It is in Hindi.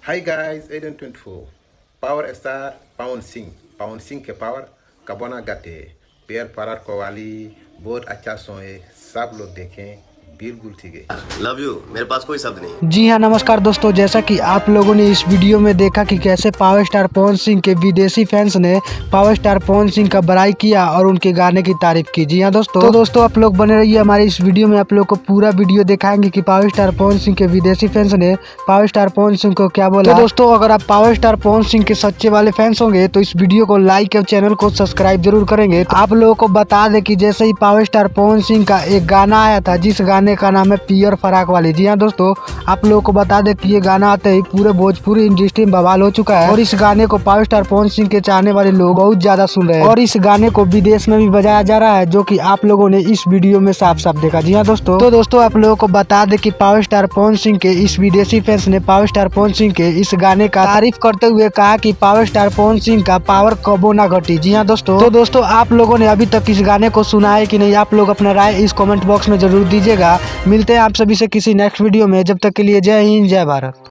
Hi guys, Aiden 24 power star Pawan Singh के पावर कबोना गाते पैर पारार कवाली बहुत अच्छा सॉन्ग है। सब लोग देखें, बिल्कुल ठीक है। लव यू, मेरे पास कोई शब्द नहीं। जी हाँ, नमस्कार दोस्तों। जैसा कि आप लोगों ने इस वीडियो में देखा कि कैसे पावर स्टार पवन सिंह के विदेशी फैंस ने पावर स्टार पवन सिंह का बड़ाई किया और उनके गाने की तारीफ की। जी हाँ दोस्तों, आप लोग बने रहिए हमारे इस वीडियो में। आप लोग को पूरा वीडियो दिखाएंगे कि पावर स्टार पवन सिंह के विदेशी फैंस ने पावर स्टार पवन सिंह को क्या बोला। तो दोस्तों, अगर आप पावर स्टार पवन सिंह के सच्चे वाले फैंस होंगे तो इस वीडियो को लाइक और चैनल को सब्सक्राइब जरूर करेंगे। आप लोगों को बता दें कि जैसे ही पावर स्टार पवन सिंह का एक गाना आया था, जिस गाने का नाम है पियर फराक वाली। जी हाँ दोस्तों, आप लोगों को बता दें कि ये गाना आते ही पूरे भोजपुरी इंडस्ट्री में बवाल हो चुका है और इस गाने को पावर स्टार पवन सिंह के चाहने वाले लोग बहुत ज्यादा सुन रहे हैं और इस गाने को विदेश में भी बजाया जा रहा है, जो कि आप लोगों ने इस वीडियो में साफ साफ देखा। जी हाँ दोस्तों, आप लोगों को बता दें कि पावर स्टार पवन सिंह के इस विदेशी फैंस ने पावर स्टार पवन सिंह के इस गाने का तारीफ करते हुए कहा कि पावर स्टार पवन सिंह का पावर कबो ना घटी। जी हाँ दोस्तों, आप लोगों ने अभी तक इस गाने को सुना है कि नहीं, आप लोग अपना राय इस कमेंट बॉक्स में जरूर दीजिएगा। मिलते हैं आप सभी से किसी नेक्स्ट वीडियो में। जब तक के लिए जय हिंद, जय भारत।